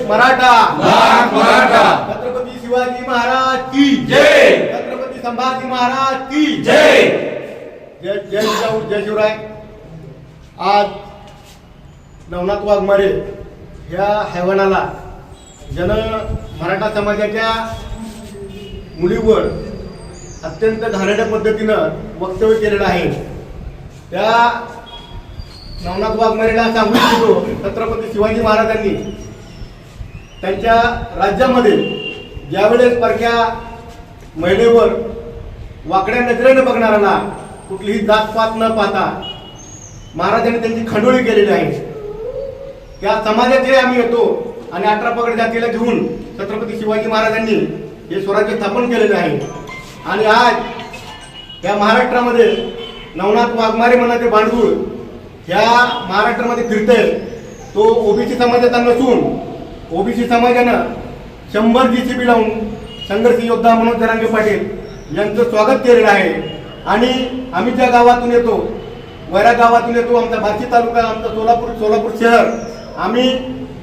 मराठा, लाख मराठा, छत्रपती शिवाजी महाराज की जय, छत्रपती संभाजी महाराज की जय. जय जय जिजाऊ, जय शिवराय. आज नवनाथ वाघमारे या हैवानाला जन मराठा समाजाच्या मुलीवर अत्यंत घाणेरड्या पद्धतीनं वक्तव्य केलेलं आहे. त्या नवनाथ वाघमारेला सांगू इच्छितो, छत्रपती शिवाजी महाराजांनी त्यांच्या राज्यामध्ये ज्यावेळेस परक्या महिलेवर वाकड्या नजरेने बघणाऱ्यांना कुठलीही जातपात न पाहता महाराजांनी त्यांची खंडोळी केलेली आहे. त्या समाजाचे आम्ही येतो आणि 18 पगड जातीला घेऊन छत्रपती शिवाजी महाराजांनी हे स्वराज्य स्थापन केलेले आहे. आणि आज या महाराष्ट्रामध्ये नवनाथ वाघमारे म्हणाचे बांडगुळ ह्या महाराष्ट्रामध्ये फिरतंय. तो ओबीसी समाजाचा नसून ओबीसी समाजानं 100 JCB लावून संघर्ष योद्धा मनोज जरांगे पाटील यांचं स्वागत केलेलं आहे. आणि आम्ही ज्या गावातून येतो, वैरा गावातून येतो, आमचा बार्शी तालुका, आमचा सोलापूर शहर, आम्ही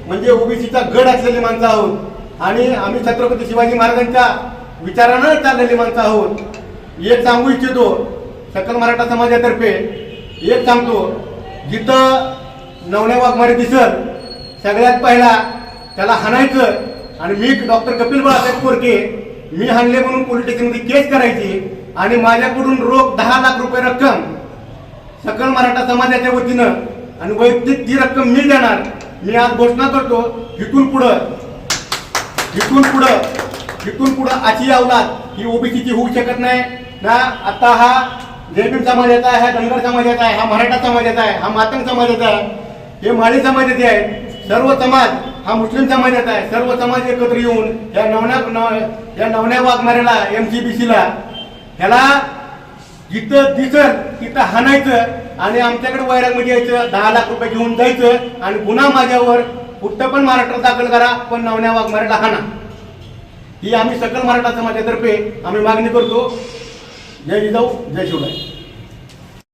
म्हणजे ओबीसीचा गड असलेली माणसं आहोत. आणि आम्ही छत्रपती शिवाजी महाराजांच्या विचारानं चाललेली माणसं आहोत. एक सांगू इच्छितो, सकल मराठा समाजातर्फे एक सांगतो, जिथं नवण्या वाघमारे दिसत सगळ्यात पहिला त्याला हाणायचं. आणि मी डॉक्टर कपिल बाळासाहेब कोरके मी हाणले म्हणून पोलीस स्टेशनमध्ये केस करायची आणि माझ्याकडून रोख 10 लाख रुपये रक्कम सकल मराठा समाजाच्या वतीनं आणि वैयक्तिक ती रक्कम मी देणार. मी आज घोषणा करतो, इथून पुढं अशी अवलाद ही ओबीसीची होऊ शकत नाही ना. आता हा जयभीम समाजाचा आहे, हा धनगर समाजाचा आहे, हा मराठा समाजाचा आहे, हा मातंग समाजाचा आहे, हे माळी समाजाचे आहेत. सर्व समाज हा मुस्लिम समाजाचा आहे. सर्व समाज एकत्र येऊन या नवण्या वाघमारेला MCBCला ह्याला जिथं दिसल तिथं हाणायचं आणि आमच्याकडे वैरागमध्ये यायचं, 10 लाख रुपये घेऊन जायचं आणि पुन्हा माझ्यावर कुठं पण महाराष्ट्रात दाखल करा, पण नवण्या वाघमारेला हाणा. ही आम्ही सकल मराठा समाजातर्फे आम्ही मागणी करतो. जय जिजाऊ, जय शिवराय.